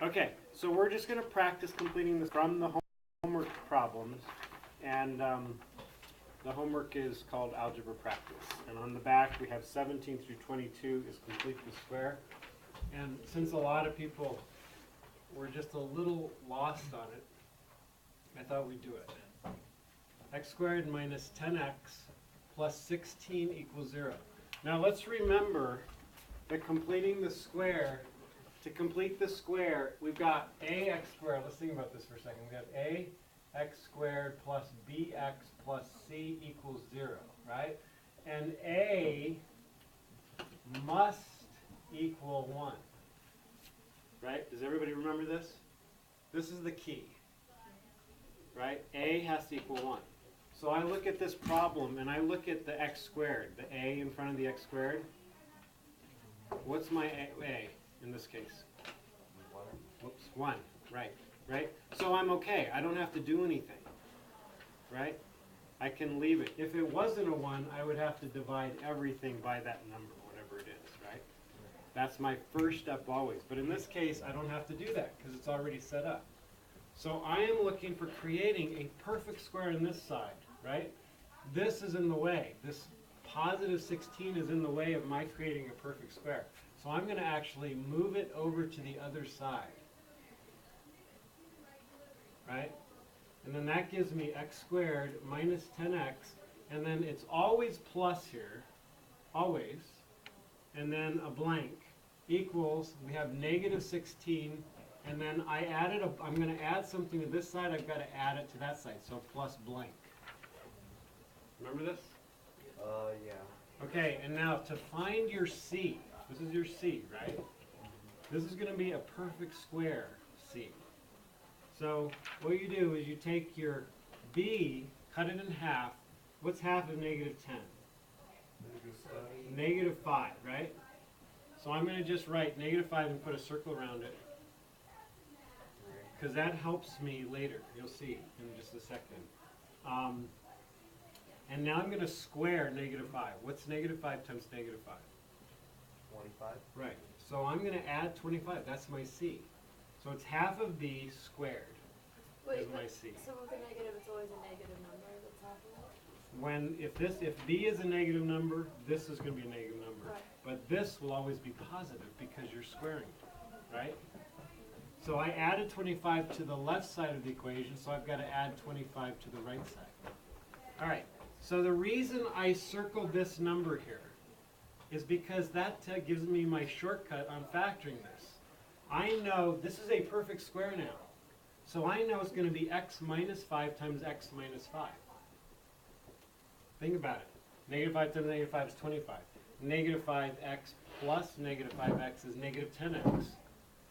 Okay, so we're just going to practice completing this from the homework problems, and the homework is called Algebra Practice. And on the back we have 17 through 22 is complete the square. And since a lot of people were just a little lost on it, I thought we'd do it. X squared minus 10x plus 16 equals 0. Now let's remember that completing the square, to complete the square, we've got ax squared. Let's think about this for a second. We have ax squared plus bx plus c equals 0, right? And a must equal 1, right? Does everybody remember this? This is the key, right? A has to equal 1. So I look at this problem and I look at the x squared, the a in front of the x squared. What's my a in this case? 1, right? So I'm okay. I don't have to do anything, right? I can leave it. If it wasn't a 1, I would have to divide everything by that number, whatever it is, right? That's my first step always. But in this case, I don't have to do that because it's already set up. So I am looking for creating a perfect square on this side, right? This is in the way. This positive 16 is in the way of my creating a perfect square. So I'm going to actually move it over to the other side, right? And then that gives me x squared minus 10x, and then it's always plus here, always, and then a blank equals, we have negative 16, and then I'm going to add something to this side, I've got to add it to that side, so plus blank. Remember this? Yeah. Okay, and now to find your C, this is your C, right? This is going to be a perfect square C. So what you do is you take your B, cut it in half. What's half of negative 10? Negative 5, right? So I'm going to just write negative 5 and put a circle around it, because that helps me later. You'll see in just a second. And now I'm going to square negative 5. What's negative 5 times negative 5? 25. Right. So I'm going to add 25. That's my C. So it's half of B squared is my C. So with a negative, it's always a negative number that's happening? If B is a negative number, this is going to be a negative number. Right. But this will always be positive because you're squaring it, right? So I added 25 to the left side of the equation, so I've got to add 25 to the right side. All right. So the reason I circled this number here is because that gives me my shortcut on factoring this. I know this is a perfect square now. So I know it's going to be x minus 5 times x minus 5. Think about it. Negative 5 times negative 5 is 25. Negative 5x plus negative 5x is negative 10x.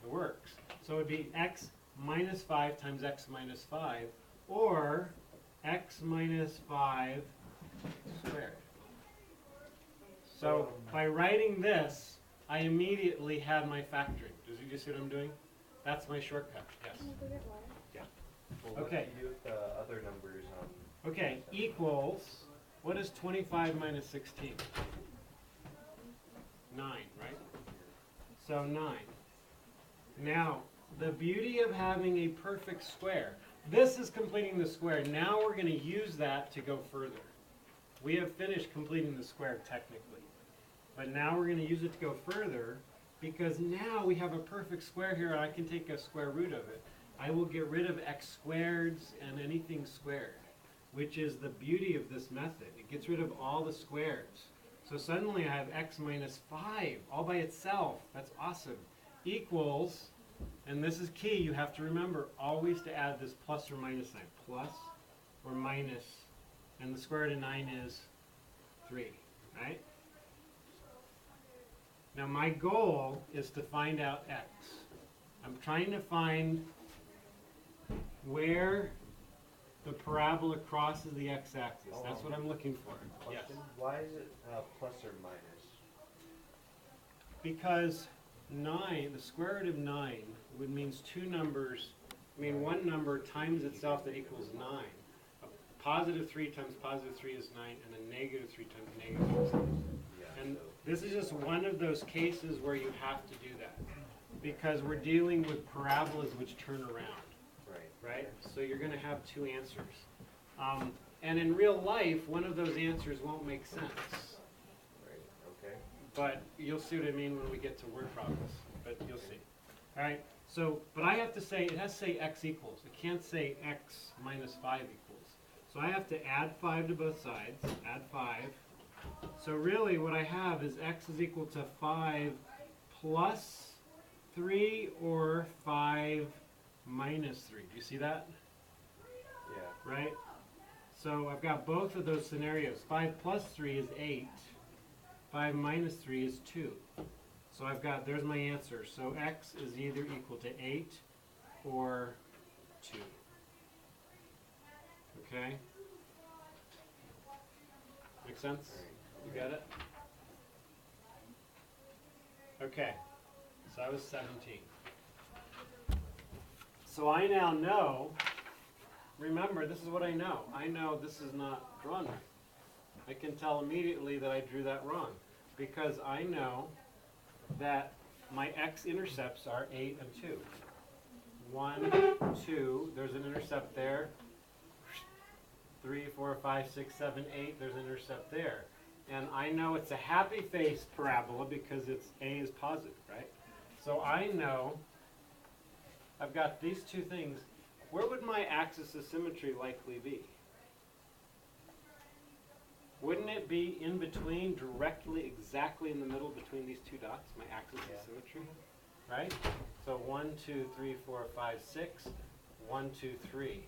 It works. So it would be x minus 5 times x minus 5, or x minus 5 squared. So by writing this, I immediately have my factoring. Does you see what I'm doing? That's my shortcut. Yes. Can you go get water? Well, Okay. What do you do with the other numbers? Okay, equals, what is 25 minus 16? 9, right? So 9. Now, the beauty of having a perfect square, this is completing the square. Now we're going to use that to go further. We have finished completing the square technically. But now we're going to use it to go further, because now we have a perfect square here and I can take a square root of it. I will get rid of x squareds and anything squared, which is the beauty of this method. It gets rid of all the squares. So suddenly I have x minus 5 all by itself. That's awesome. Equals, and this is key, you have to remember always to add this plus or minus sign. Plus or minus, and the square root of 9 is 3, right? Now my goal is to find out x. I'm trying to find where the parabola crosses the x-axis. That's what I'm looking for. Yes. Question? Why is it plus or minus? Because 9, the square root of 9 would means two numbers, one number times itself that equals 9. A positive 3 times positive 3 is 9, and a negative 3 times negative 3 is 9. Yeah. And this is just one of those cases where you have to do that. because we're dealing with parabolas which turn around, Right. right? So you're going to have two answers. And in real life, one of those answers won't make sense. Right, okay. But you'll see what I mean when we get to word problems, but you'll see. All right, so, but I have to say, it has to say x equals. It can't say x minus 5 equals. So I have to add 5 to both sides, add 5. So really what I have is x is equal to 5 plus 3 or 5 minus 3. Do you see that? Yeah. Right? So I've got both of those scenarios. 5 plus 3 is 8. 5 minus 3 is 2. So I've got, there's my answer. So x is either equal to 8 or 2. Okay? Make sense? You got it? Okay. So I was 17. So I now know, remember, this is what I know. I know this is not drawn right. I can tell immediately that I drew that wrong because I know that my x-intercepts are 8 and 2. 1, 2, there's an intercept there. 3, 4, 5, 6, 7, 8, there's an intercept there. And I know it's a happy face parabola because it's A is positive, right? So I know I've got these two things. Where would my axis of symmetry likely be? Wouldn't it be in between, directly, exactly in the middle between these two dots, my axis Yeah. of symmetry? Right? So 1, 2, 3, 4, 5, 6. 1, 2, 3.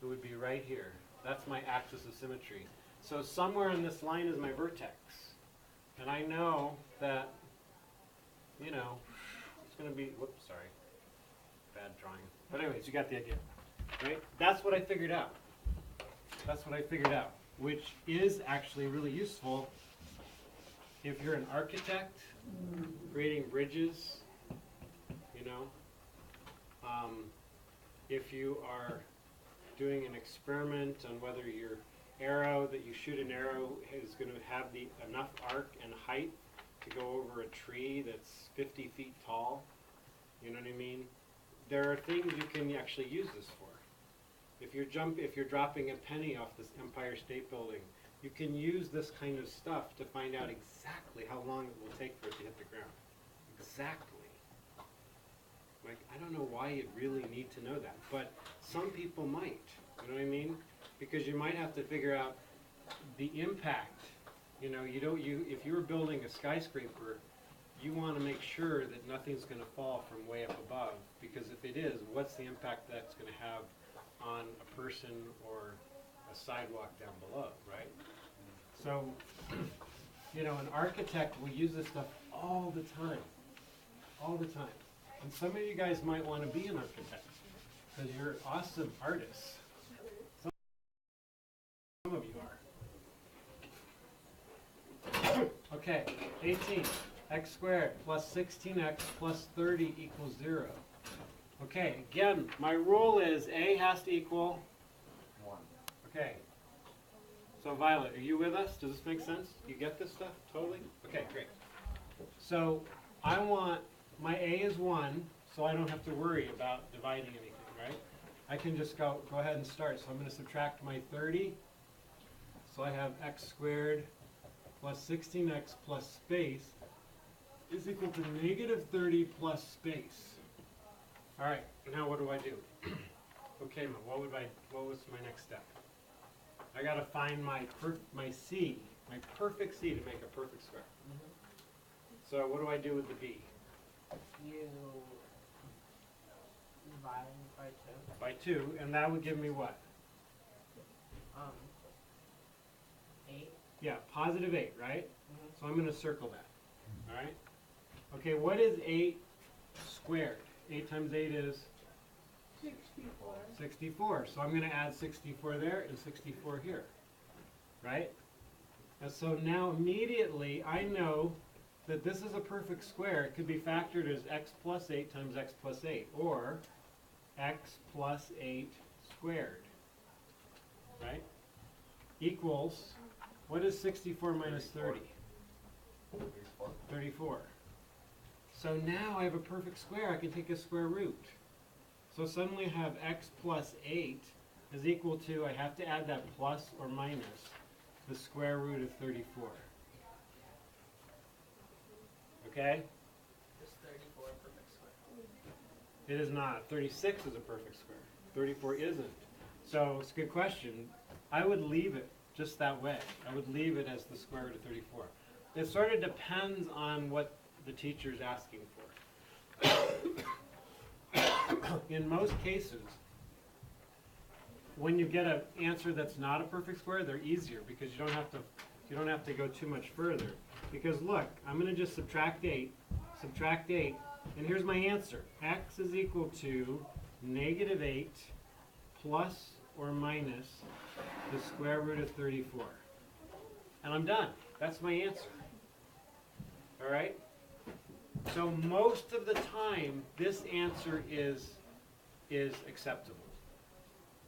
It would be right here. That's my axis of symmetry. So somewhere in this line is my vertex. And I know that, you know, it's going to be, whoops, sorry. Bad drawing. But anyways, you got the idea. Right? That's what I figured out. That's what I figured out. Which is actually really useful if you're an architect creating bridges, you know. If you are doing an experiment on whether your arrow that you shoot an arrow is going to have the enough arc and height to go over a tree that's 50 feet tall, you know what I mean? There are things you can actually use this for. If you're dropping a penny off this Empire State Building, you can use this kind of stuff to find out exactly how long it will take for it to hit the ground. Exactly. Like, I don't know why you really need to know that, but some people might. You know what I mean? Because you might have to figure out the impact. You know, if you were building a skyscraper, you want to make sure that nothing's going to fall from way up above, because if it is, what's the impact that's going to have on a person or a sidewalk down below, right? So, you know, an architect will use this stuff all the time. All the time. And some of you guys might want to be an architect because you're awesome artists. Some of you are. Okay, 18. X squared plus 16x plus 30 equals 0. Okay, again, my rule is A has to equal 1. Okay. So Violet, are you with us? Does this make sense? You get this stuff? Totally? Okay, great. So I want, my A is 1, so I don't have to worry about dividing anything, right? I can just go ahead and start. So I'm going to subtract my 30. So I have x squared plus 16x plus space is equal to negative 30 plus space. All right, now what do I do? Okay, what was my next step? I got to find my C, my perfect C to make a perfect square. So what do I do with the B? You divide it by 2. By 2, and that would give me what? 8. Yeah, positive 8, right? Mhm. So I'm going to circle that. All right? Okay, what is 8 squared? 8 times 8 is 64. 64. So I'm going to add 64 there and 64 here. Right? And so now immediately I know that this is a perfect square. It could be factored as x plus 8 times x plus 8, or x plus 8 squared. Right? Equals, what is 64 minus 30? 34. So now I have a perfect square. I can take a square root. So suddenly I have x plus 8 is equal to, I have to add that plus or minus the square root of 34. Okay? Is 34 a perfect square? It is not. 36 is a perfect square. 34 isn't. So it's a good question. I would leave it just that way. I would leave it as the square root of 34. It sort of depends on what the teacher's asking for. In most cases, when you get an answer that's not a perfect square, they're easier because you don't have to go too much further. Because look, I'm going to just subtract 8, and here's my answer. X is equal to negative 8 plus or minus the square root of 34. And I'm done. That's my answer. All right? So most of the time, this answer is acceptable.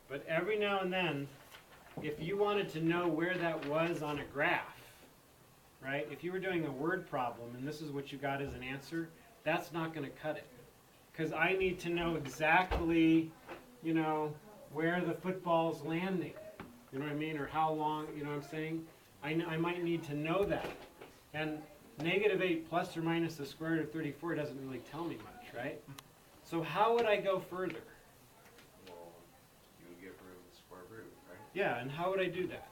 But every now and then, if you wanted to know where that was on a graph, right? If you were doing a word problem and this is what you got as an answer, that's not going to cut it. Because I need to know exactly, where the football's landing. You know what I mean? Or how long, you know what I'm saying? I might need to know that. And negative 8 plus or minus the square root of 34 doesn't really tell me much, right? So how would I go further? Well, you would get rid of the square root, right? Yeah, and how would I do that?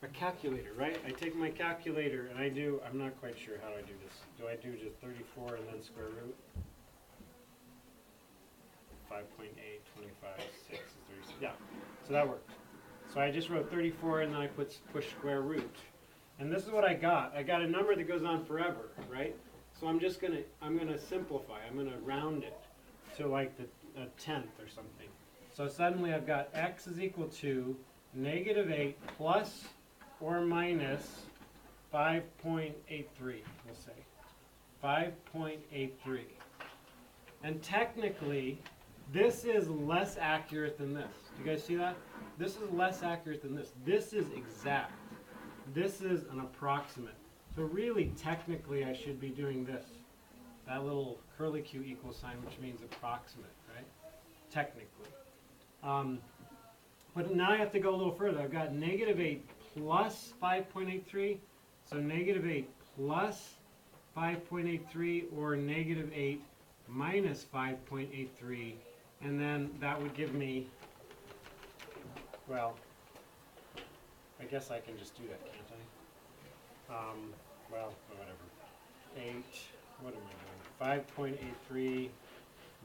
A calculator, right? I take my calculator and I'm not quite sure how I do this. Do I do just 34 and then square root? 5.8, 25, 6 is 36. Yeah, so that worked. So I just wrote 34 and then I push square root. And this is what I got. I got a number that goes on forever, right? So I'm gonna simplify. I'm gonna round it to like a tenth or something. So suddenly I've got x is equal to negative 8 plus or minus 5.83, we'll say. 5.83. And technically, this is less accurate than this. Do you guys see that? This is less accurate than this. This is exact. This is an approximate. So really, technically, I should be doing this. That little curly Q equal sign, which means approximate, right? Technically. But now I have to go a little further. I've got negative 8 plus 5.83. So negative 8 plus 5.83 or negative 8 minus 5.83. And then that would give me, well, I guess I can just do that, can't I? Well, whatever. 8, what am I doing? 5.83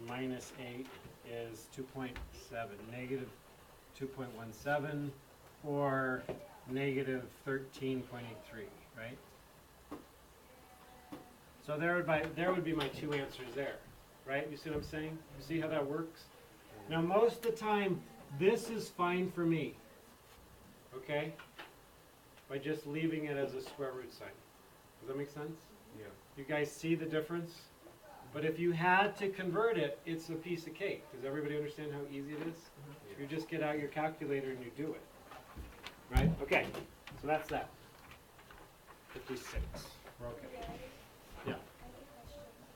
minus 8 is 2.7, negative 2.17, or negative 13.83, right? So there would be my two answers there, right? You see what I'm saying? You see how that works? Now, most of the time, this is fine for me, okay? By just leaving it as a square root sign. Does that make sense? Yeah. You guys see the difference? But if you had to convert it, it's a piece of cake. Does everybody understand how easy it is? Yeah. You just get out your calculator and you do it. Right? Okay. So that's that. 56. We're okay. Yeah.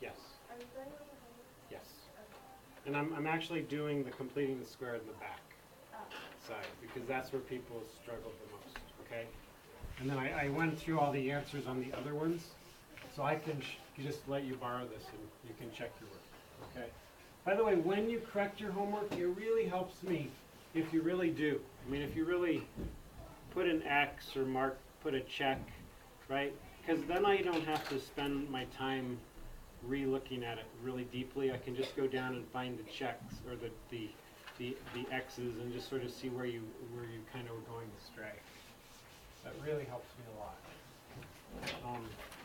Yes. Yes. And I'm actually doing the completing the square in the back side because that's where people struggled the most. Okay? And then I went through all the answers on the other ones. So I can just let you borrow this and you can check your work. Okay? By the way, when you correct your homework, it really helps me if you really do. I mean, if you really put an X or put a check, right? Because then I don't have to spend my time re-looking at it really deeply. I can just go down and find the checks or the X's and just sort of see where you kind of were going astray. That really helps me a lot.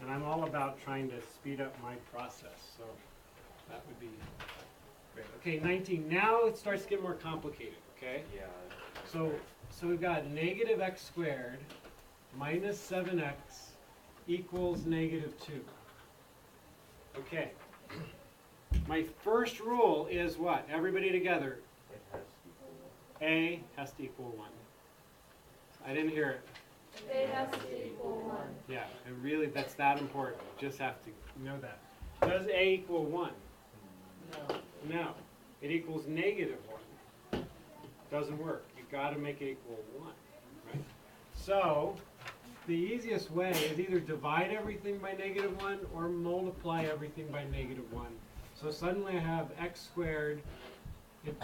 And I'm all about trying to speed up my process, so that would be great. Okay, 19. Now it starts to get more complicated, okay? Yeah. So we've got negative x squared minus 7x equals negative 2. Okay. My first rule is what? Everybody together. It has to equal 1. A has to equal 1. I didn't hear it. A has to equal 1. Yeah, and really that's that important. You just have to know that. Does A equal 1? No. No. It equals negative 1. Doesn't work. You've got to make it equal 1, right? So, the easiest way is either divide everything by negative 1 or multiply everything by negative 1. So suddenly I have x squared, it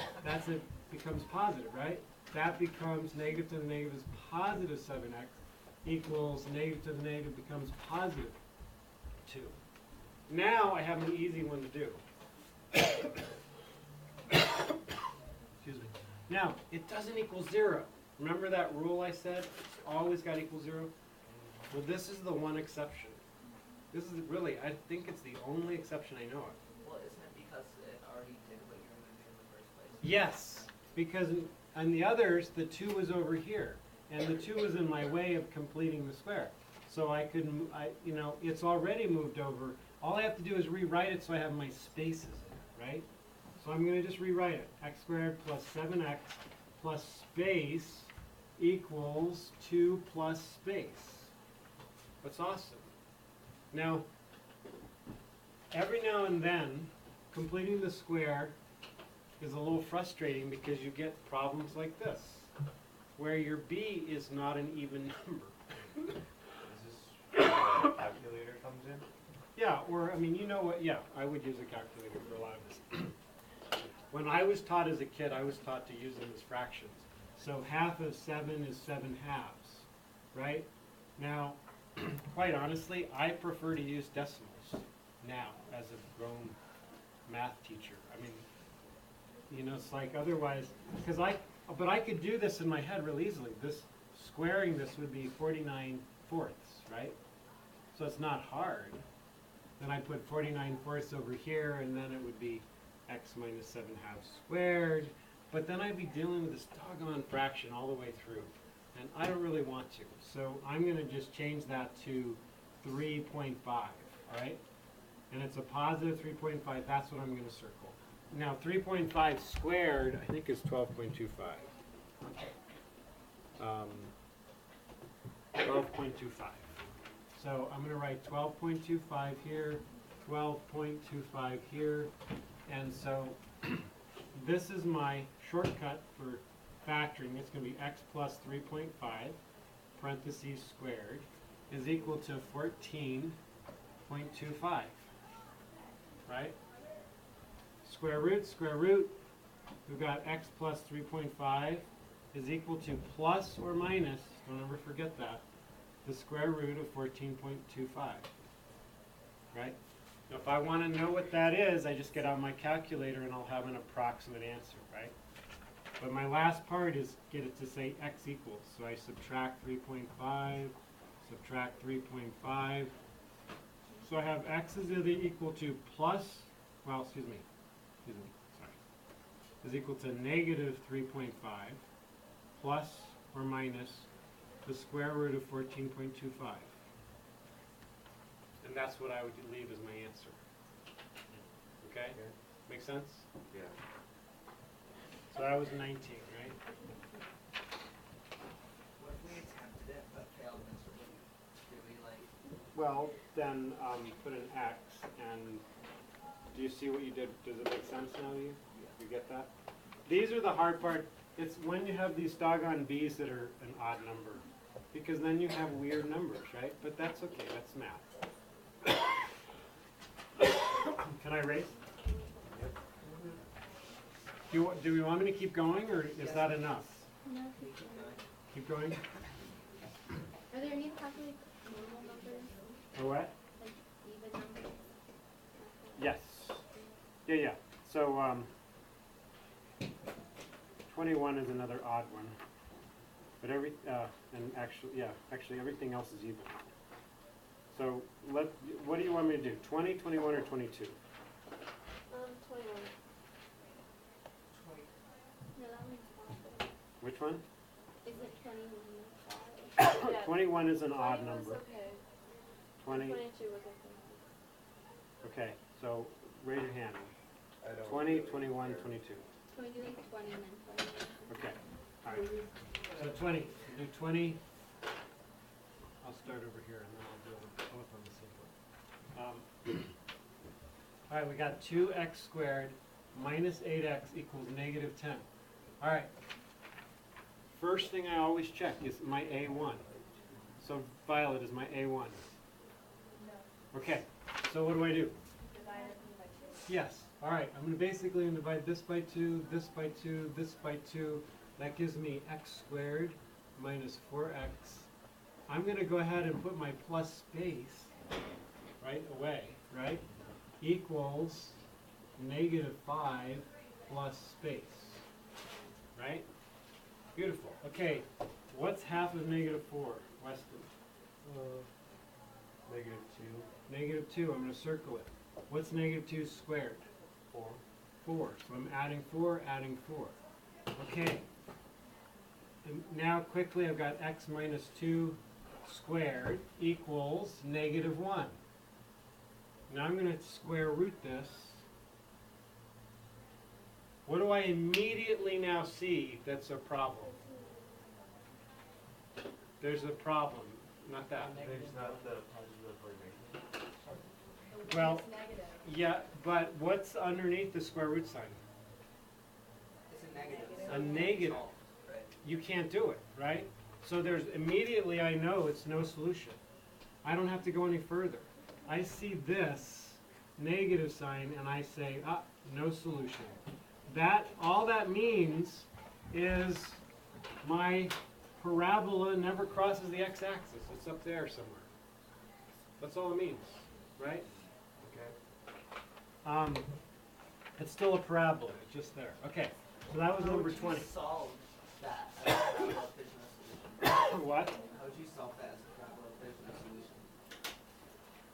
becomes positive, right? That becomes negative to the negative is positive 7x equals negative to the negative becomes positive 2. Now I have an easy one to do. Excuse me. Now, it doesn't equal 0. Remember that rule I said? It's always got to equal 0? Well, this is the one exception. This is really, I think it's the only exception I know of. Well, isn't it because it already did what you were going to do in the first place? Yes, because on the others, the 2 was over here. And the 2 was in my way of completing the square. So I could, it's already moved over. All I have to do is rewrite it so I have my spaces in it, right? So I'm going to just rewrite it. X squared plus 7x plus space equals 2 plus space. That's awesome. Now, every now and then, completing the square is a little frustrating because you get problems like this, where your b is not an even number. Is this where the calculator comes in? Yeah, or, I mean, you know what, yeah, I would use a calculator for a lot of this. When I was taught as a kid, I was taught to use them as fractions. So half of 7 is 7 halves, right? Now, quite honestly, I prefer to use decimals now as a grown math teacher. I mean, it's like otherwise, but I could do this in my head real easily. Squaring this would be 49 fourths, right? So it's not hard. Then I put 49 fourths over here, and then it would be x minus 7 halves squared. But then I'd be dealing with this doggone fraction all the way through. And I don't really want to. So I'm going to just change that to 3.5, all right? And it's a positive 3.5. That's what I'm going to circle. Now, 3.5 squared, I think, is 12.25. 12.25. So I'm going to write 12.25 here, 12.25 here. And so this is my shortcut for factoring. It's going to be x plus 3.5, parentheses squared, is equal to 14.25, right? Square root. We've got x plus 3.5 is equal to plus or minus, don't ever forget that, the square root of 14.25, right? Now, if I want to know what that is, I just get out my calculator and I'll have an approximate answer, right? But my last part is get it to say x equals. So I subtract 3.5, subtract 3.5. So I have x is either equal to plus, well, excuse me, sorry, is equal to negative 3.5 plus or minus the square root of 14.25. And that's what I would leave as my answer. Okay? Make sense? Yeah. So that was 19, right? What if we attempted it but failed miserably? Do we Well, then put an X, and do you see what you did? Does it make sense now to you? You get that? These are the hard part. It's when you have these doggone B's that are an odd number, because then you have weird numbers, right? But that's okay. That's math. Can I erase? Do we want me to keep going, or is that enough? No. Keep going? Are there any possibly normal numbers, Or what? like even numbers? Yes. Yeah. So 21 is another odd one. But actually everything else is even. So what do you want me to do? 20, 21, or 22? 21. No, that one's odd. Which one? Isn't 21 odd? 21 is an odd 20 was number. okay. 20. 22 was okay. Okay, so raise your hand. I don't 20, really 21, care. 22. 20, 20, and then 21. Okay, all right. So 20, do 20. I'll start over here and then I'll do them both on the same one. Alright, we got 2x squared minus 8x equals negative 10. Alright. First thing I always check is my A1. So Violet is my A1. No, Okay, so what do I do? divide everything by two. Yes, alright, I'm gonna basically divide this by 2, this by 2, this by 2. That gives me x squared minus 4x. I'm gonna go ahead and put my plus space right away, right? Equals negative 5 plus space, right? Beautiful. Okay, what's half of negative 4, Weston? Negative Negative 2, I'm gonna circle it. What's negative 2 squared? 4. 4. So I'm adding 4, adding 4. Okay. And now quickly I've got x minus 2 squared equals negative 1. Now I'm going to square root this. What do I immediately now see that's a problem? There's a problem, not that. There's not the positive or negative. The Well, one is negative. Yeah, but what's underneath the square root sign? It's a negative. Negative. so A you can't negative. solve, right? You can't do it, right? So there's immediately I know it's no solution. I don't have to go any further. I see this negative sign and I say, no solution. That, all that means is my parabola never crosses the x-axis. It's up there somewhere. That's all it means, right? Okay. It's still a parabola, it's just there. Okay, so that was How number would you 20. solve that as a parabola if there's no solution? What? How would you solve that as a parabola if there's no solution?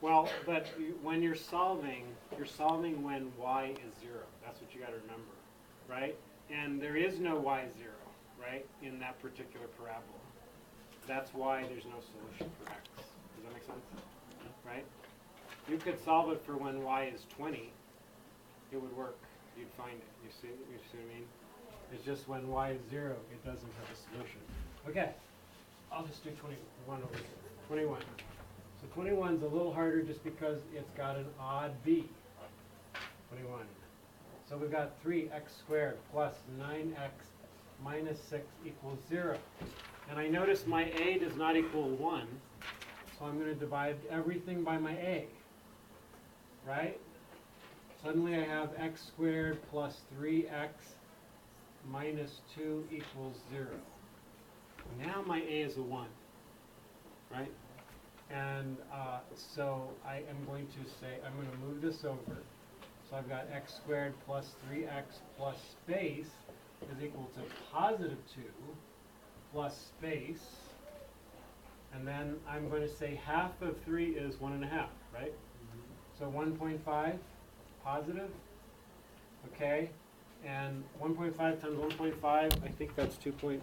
Well, but when you're solving when y is 0. That's what you got to remember, right? And there is no y 0, right, in that particular parabola. That's why there's no solution for x. Does that make sense? Right? You could solve it for when y is 20. It would work. You'd find it. You see what I mean? It's just when y is 0, it doesn't have a solution. Okay. I'll just do 21 over here. 21. So 21 is a little harder just because it's got an odd b. 21. So we've got 3x squared plus 9x minus 6 equals 0. And I notice my a does not equal 1, so I'm going to divide everything by my a. Right? Suddenly I have x squared plus 3x minus 2 equals 0. Now my a is a 1. Right? And so I am going to say, I'm going to move this over. So I've got x squared plus 3x plus space is equal to positive 2 plus space. And then I'm going to say half of 3 is 1.5, right? So 1.5 positive. Okay. And 1.5 times 1.5, I think that's 2.